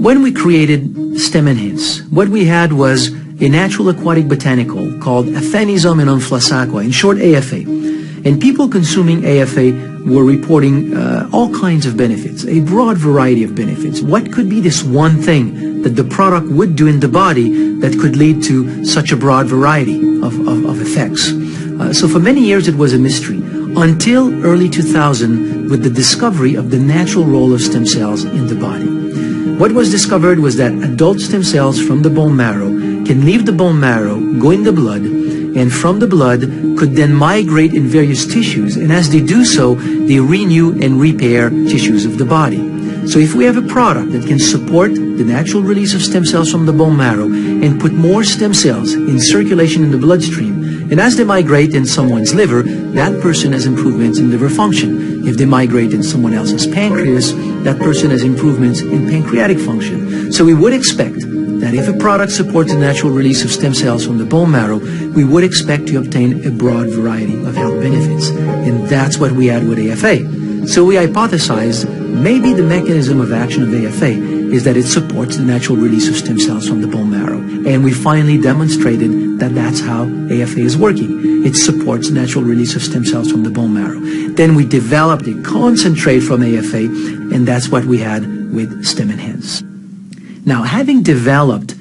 When we created Stem Enhance, what we had was a natural aquatic botanical called Aphanisum and Flassaqua, in short AFA. And people consuming AFA were reporting all kinds of benefits, a broad variety of benefits. What could be this one thing that the product would do in the body that could lead to such a broad variety of effects? So for many years it was a mystery, until early 2000 with the discovery of the natural role of stem cells in the body. What was discovered was that adult stem cells from the bone marrow can leave the bone marrow, go in the blood, and from the blood could then migrate in various tissues, and as they do so, they renew and repair tissues of the body. So if we have a product that can support the natural release of stem cells from the bone marrow and put more stem cells in circulation in the bloodstream, and as they migrate in someone's liver, that person has improvements in liver function. If they migrate in someone else's pancreas, that person has improvements in pancreatic function. So we would expect that if a product supports the natural release of stem cells from the bone marrow, we would expect to obtain a broad variety of health benefits. And that's what we had with AFA. So we hypothesized maybe the mechanism of action of AFA is that it supports the natural release of stem cells from the bone marrow. And we finally demonstrated that that's how AFA is working. It supports the natural release of stem cells from the bone marrow. Then we developed a concentrate from AFA, and that's what we had with Stem Enhance. Now, having developed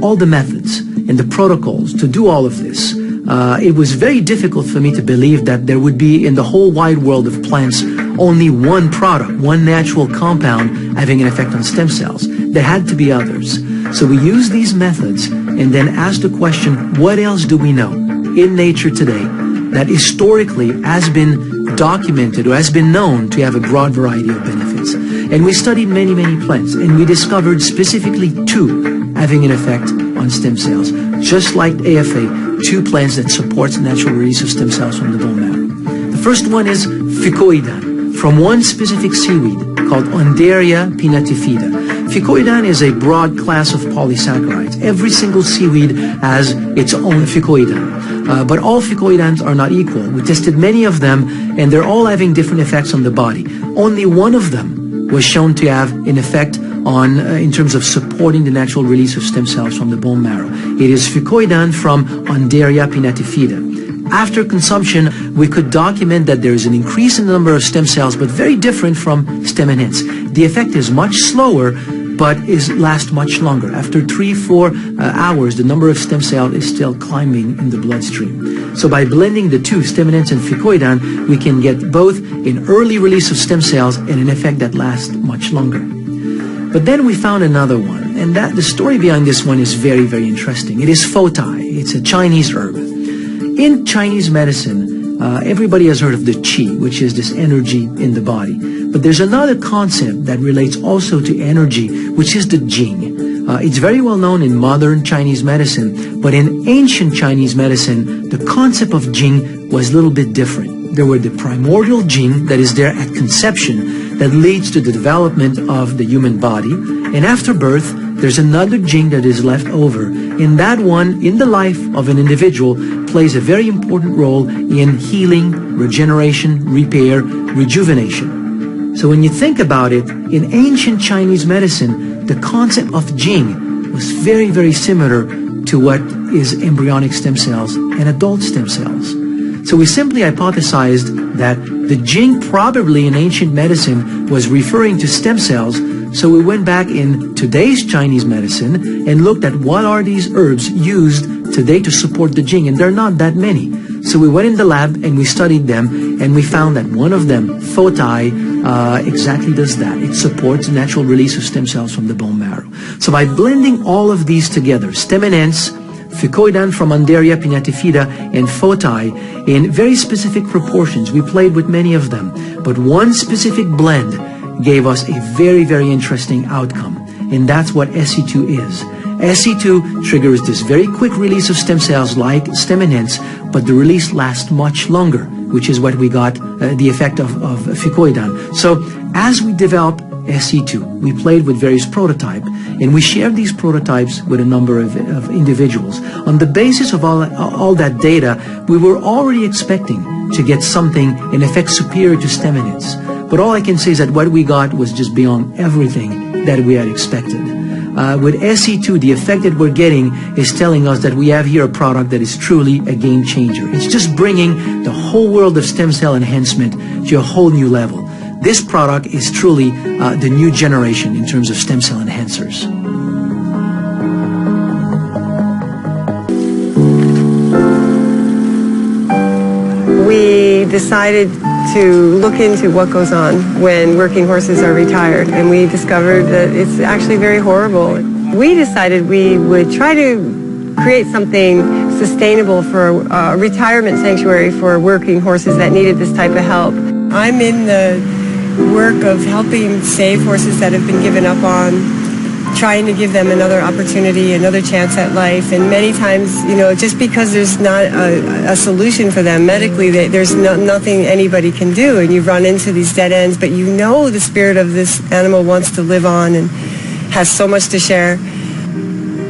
all the methods and the protocols to do all of this, it was very difficult for me to believe that there would be in the whole wide world of plants only one product, one natural compound having an effect on stem cells. There had to be others. So we used these methods and then asked the question, what else do we know in nature today that historically has been documented or has been known to have a broad variety of benefits? And we studied many, many plants, and we discovered specifically two having an effect on stem cells. Just like AFA, two plants that supports the natural release of stem cells from the bone marrow. The first one is Fucoidan, from one specific seaweed called Undaria pinnatifida. Fucoidan is a broad class of polysaccharides. Every single seaweed has its own fucoidan. But all fucoidans are not equal. We tested many of them, and they're all having different effects on the body. Only one of them was shown to have an effect on, in terms of supporting the natural release of stem cells from the bone marrow. It is fucoidan from Undaria pinnatifida. After consumption, we could document that there is an increase in the number of stem cells, but very different from Stem Enhance. The effect is much slower, but lasts much longer. After 3-4 hours, the number of stem cells is still climbing in the bloodstream. So by blending the two, Stem Enhance and fucoidan, we can get both an early release of stem cells and an effect that lasts much longer. But then we found another one, and the story behind this one is very, very interesting. It is fotai. It's a Chinese herb. In Chinese medicine, everybody has heard of the qi, which is this energy in the body. But there's another concept that relates also to energy, which is the jing. It's very well known in modern Chinese medicine, but in ancient Chinese medicine, the concept of jing was a little bit different. There were the primordial jing that is there at conception that leads to the development of the human body, and after birth, there's another jing that is left over, and that one, in the life of an individual, plays a very important role in healing, regeneration, repair, rejuvenation. So when you think about it, in ancient Chinese medicine, the concept of jing was very, very similar to what is embryonic stem cells and adult stem cells. So we simply hypothesized that the jing probably in ancient medicine was referring to stem cells. So we went back in today's Chinese medicine and looked at what are these herbs used today to support the jing, and there are not that many. So we went in the lab and we studied them, and we found that one of them, fotai, exactly does that. It supports the natural release of stem cells from the bone marrow. So by blending all of these together, Stem Enhance, fucoidan from Undaria pinnatifida, and fotai, in very specific proportions, we played with many of them, but one specific blend gave us a very, very interesting outcome, and that's what SE2 is. SE2 triggers this very quick release of stem cells like Stem Enhance, but the release lasts much longer, which is what we got, the effect of fucoidan. So as we develop SE2, we played with various prototypes, and we shared these prototypes with a number of individuals. On the basis of all that data, we were already expecting to get something in effect superior to Stem Enhance. But all I can say is that what we got was just beyond everything that we had expected. With SE2, the effect that we're getting is telling us that we have here a product that is truly a game changer. It's just bringing the whole world of stem cell enhancement to a whole new level. This product is truly the new generation in terms of stem cell enhancers. We decided to look into what goes on when working horses are retired, and we discovered that it's actually very horrible. We decided we would try to create something sustainable for a retirement sanctuary for working horses that needed this type of help. I'm in the work of helping save horses that have been given up on, trying to give them another opportunity, another chance at life. And many times, you know, just because there's not a solution for them medically, there's nothing anybody can do, and you run into these dead ends, but you know the spirit of this animal wants to live on and has so much to share.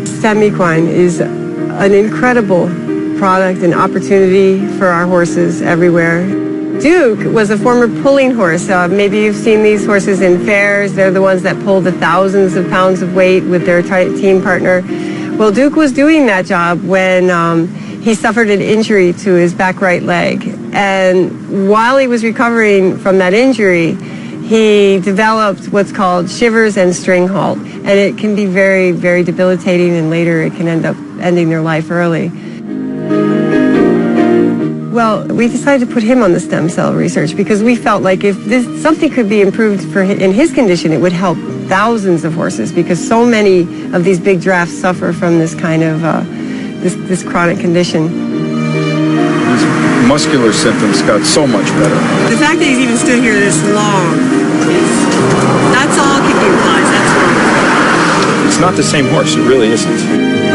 Stem equine is an incredible product and opportunity for our horses everywhere. Duke was a former pulling horse. Maybe you've seen these horses in fairs. They're the ones that pull the thousands of pounds of weight with their team partner. Well, Duke was doing that job when he suffered an injury to his back right leg. And while he was recovering from that injury, he developed what's called shivers and string halt. And it can be very, very debilitating, and later it can end up ending their life early. Well, we decided to put him on the stem cell research because we felt like if something could be improved in his condition, it would help thousands of horses, because so many of these big giraffes suffer from this kind of this chronic condition. His muscular symptoms got so much better. The fact that he's even stood here this long, that's all can be realized. That's all. It's not the same horse. It really isn't.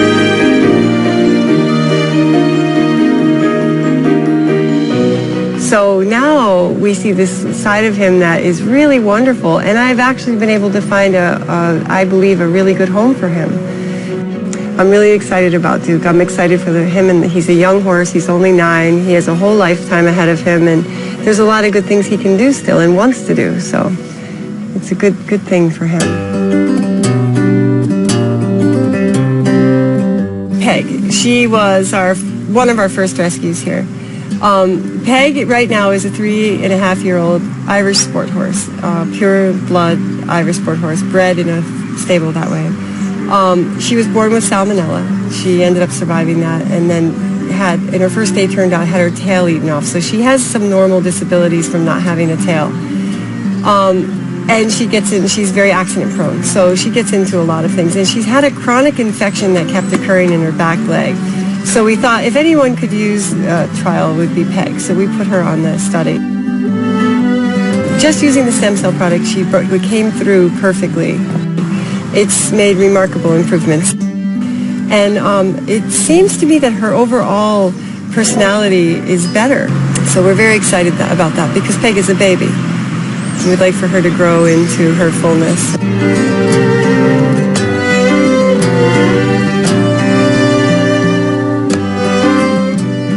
So now we see this side of him that is really wonderful, and I've actually been able to find I believe, a really good home for him. I'm really excited about Duke. I'm excited for him, and he's a young horse. He's only 9. He has a whole lifetime ahead of him, and there's a lot of good things he can do still and wants to do. So it's a good thing for him. Peg, she was one of our first rescues here. Peg right now is a 3.5-year-old Irish sport horse, pure blood Irish sport horse, bred in a stable that way. She was born with salmonella. She ended up surviving that, and then in her first day turned out, had her tail eaten off. So she has some normal disabilities from not having a tail. And she's very accident prone, so she gets into a lot of things. And she's had a chronic infection that kept occurring in her back leg. So we thought if anyone could use a trial, it would be Peg. So we put her on the study. Just using the stem cell product, she came through perfectly. It's made remarkable improvements. And it seems to me that her overall personality is better. So we're very excited about that, because Peg is a baby. We'd like for her to grow into her fullness.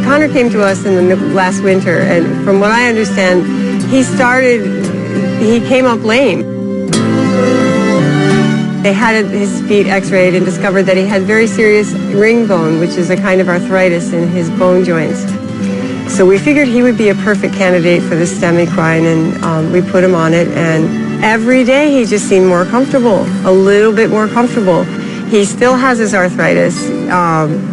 Connor came to us in the last winter, and from what I understand, he came up lame. They had his feet x-rayed and discovered that he had very serious ring bone, which is a kind of arthritis in his bone joints. So we figured he would be a perfect candidate for the stem equine, and we put him on it, and every day he just seemed more comfortable, a little bit more comfortable. He still has his arthritis,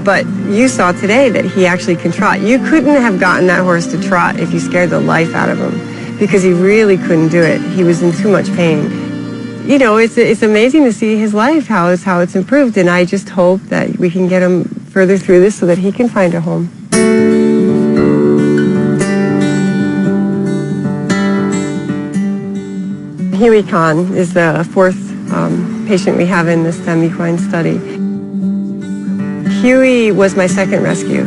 but you saw today that he actually can trot. You couldn't have gotten that horse to trot if you scared the life out of him, because he really couldn't do it. He was in too much pain. You know, it's amazing to see his life, how it's improved, and I just hope that we can get him further through this so that he can find a home. Huey Kahn is the 4th patient we have in the stem equine study. Huey was my second rescue.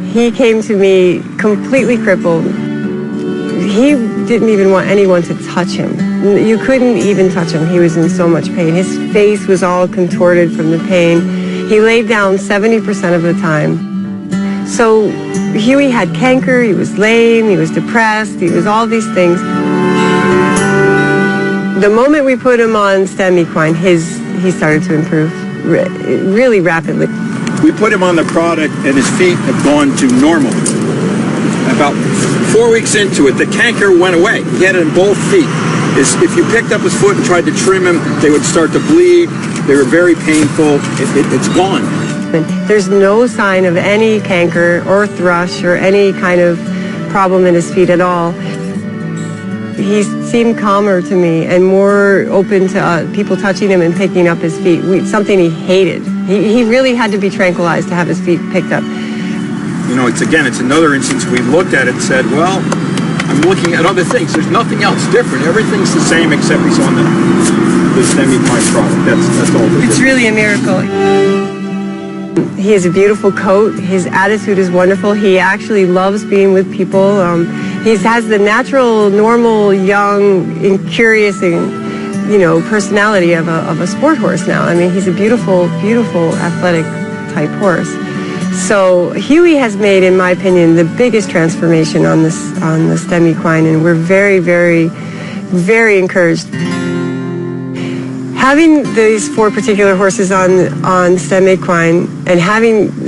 He came to me completely crippled. He didn't even want anyone to touch him. You couldn't even touch him. He was in so much pain. His face was all contorted from the pain. He laid down 70% of the time. So Huey had canker, he was lame, he was depressed, he was all these things. The moment we put him on stem equine, he started to improve really rapidly. We put him on the product and his feet have gone to normal. About 4 weeks into it, the canker went away. He had it in both feet. If you picked up his foot and tried to trim him, they would start to bleed. They were very painful. It's gone. There's no sign of any canker or thrush or any kind of problem in his feet at all. He seemed calmer to me and more open to people touching him and picking up his feet, something he hated. He really had to be tranquilized to have his feet picked up. You know, it's another instance we looked at it and said, well, I'm looking at other things. There's nothing else different. Everything's the same except he's on the semi-pine product. That's all. It's really a miracle. He has a beautiful coat. His attitude is wonderful. He actually loves being with people. He has the natural, normal, young, and curious, and personality of a sport horse now. I mean, he's a beautiful, beautiful athletic type horse. So Huey has made, in my opinion, the biggest transformation on the stem equine, and we're very, very, very encouraged. Having these 4 particular horses on stem equine and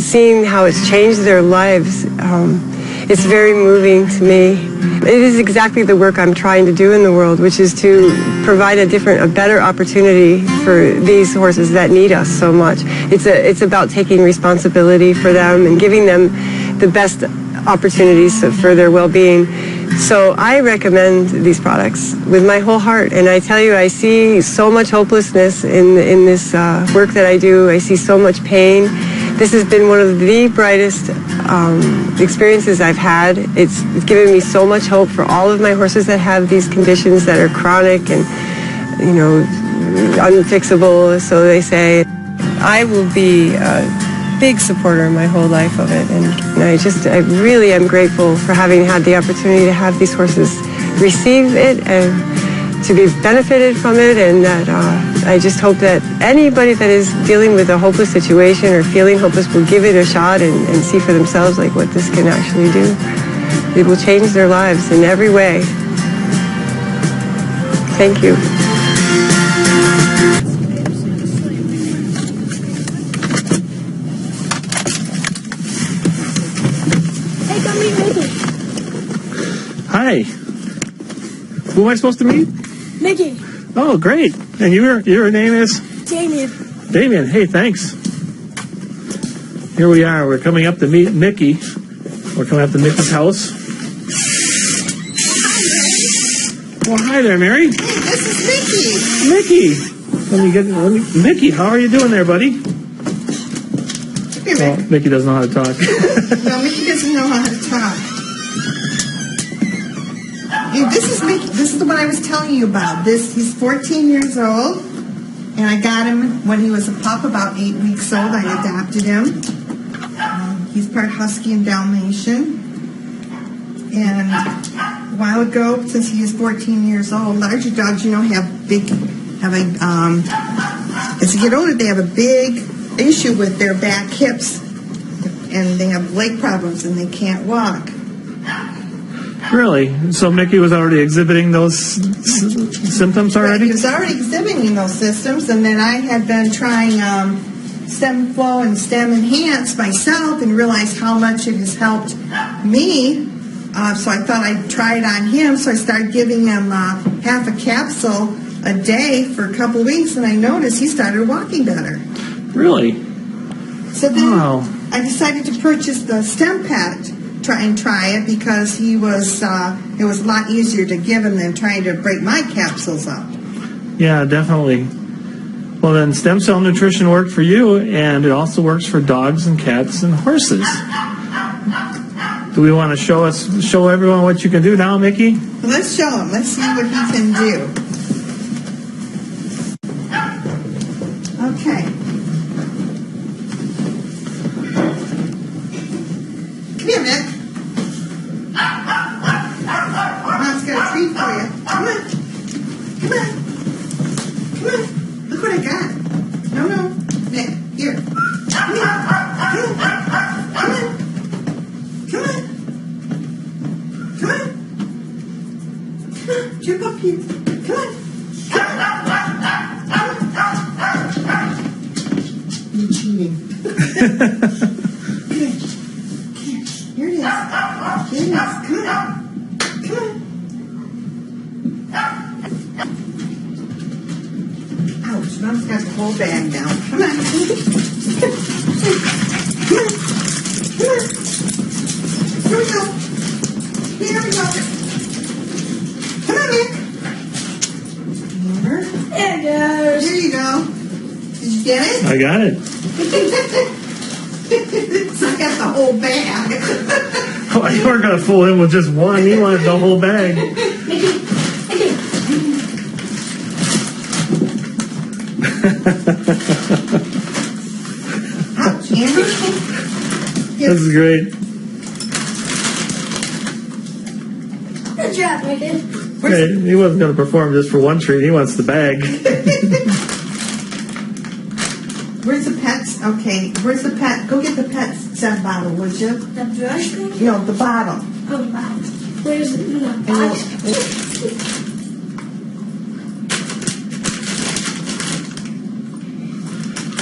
seen how it's changed their lives, it's very moving to me. It is exactly the work I'm trying to do in the world, which is to provide a better opportunity for these horses that need us so much. It's about taking responsibility for them and giving them the best opportunities for their well-being. So I recommend these products with my whole heart, and I tell you, I see so much hopelessness in this work that I do. I see so much pain. This has been one of the brightest experiences I've had. It's given me so much hope for all of my horses that have these conditions that are chronic and, unfixable, so they say. I will be a big supporter my whole life of it, and I really am grateful for having had the opportunity to have these horses receive it and to be benefited from it, and that I just hope that anybody that is dealing with a hopeless situation or feeling hopeless will give it a shot and see for themselves what this can actually do. It will change their lives in every way. Thank you. Hey, come meet Mickey. Hi. Who am I supposed to meet? Mickey. Oh, great. And your name is? Damien. Damien. Hey, thanks. Here we are. We're coming up to meet Mickey. We're coming up to Mickey's house. Well, hi there, Mary. Hey, this is Mickey. Mickey, how are you doing there, buddy? Here, Well, Mickey doesn't know how to talk. No, Mickey doesn't know how to talk. Hey, this is Mickey. This is the one I was telling you about. He's 14 years old, and I got him when he was a pup, about 8 weeks old. I adopted him. He's part Husky and Dalmatian. And a while ago, since he is 14 years old, larger dogs, as you get older, they have a big issue with their back hips, and they have leg problems, and they can't walk. Really? So Mickey was already exhibiting those symptoms already? He was already exhibiting those symptoms, and then I had been trying Stem Flow and Stem Enhance myself and realized how much it has helped me. So I thought I'd try it on him, so I started giving him half a capsule a day for a couple weeks, and I noticed he started walking better. Really? So then Wow. I decided to purchase the Stem Pet, try it, because it was a lot easier to give him than trying to break my capsules up. Yeah, definitely. Well, then stem cell nutrition worked for you, and it also works for dogs and cats and horses. Do we want to show everyone what you can do now, Mickey? Let's show him. Let's see what he can do. Okay. Come here, Mick. Mom's got a treat for you. Come on. Come on. Come on. Look what I got. No. Mick, here. Come here. Come on. Come on. Come on. Come on. Come on. Jump up here. Here it is. Here it is. Come on. Come on. Ouch, Mom's got the whole bag now. Come on. Come on. Come on. Here we go. Here we go. Come on, Nick. Here. There it goes. Here you go. Did you get it? I got it. So I got the whole bag. Oh, you weren't going to fool him with just one. He wanted the whole bag. Ouch, Amber. This is great. Good job, Mickey. Hey, he wasn't going to perform just for one treat. He wants the bag. Where's the pets? Okay, where's the pet? Go get the pet scent bottle, would you? The brush thing? No, the bottle. Oh, wow. Where's the box?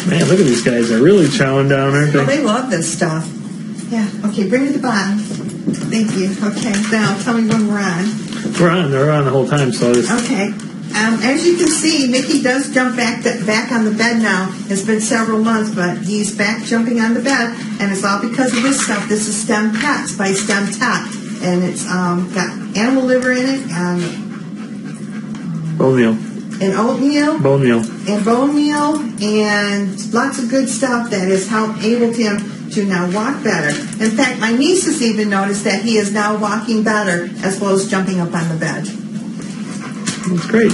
Man, look at these guys. They're really chowing down, aren't Oh, they? they love this stuff. Yeah, okay, bring me the bottle. Thank you. Okay, now tell me when we're on. They're on the whole time, so it's... Okay. As you can see, Mickey does jump back on the bed now. It's been several months, but he's back jumping on the bed, and it's all because of this stuff. This is Stem Pets by Stem Tech, and it's got animal liver in it, and Bone meal. and oatmeal, Bone meal. and bone meal, and lots of good stuff that has helped able him to now walk better. In fact, my niece has even noticed that he is now walking better as well as jumping up on the bed. That's great.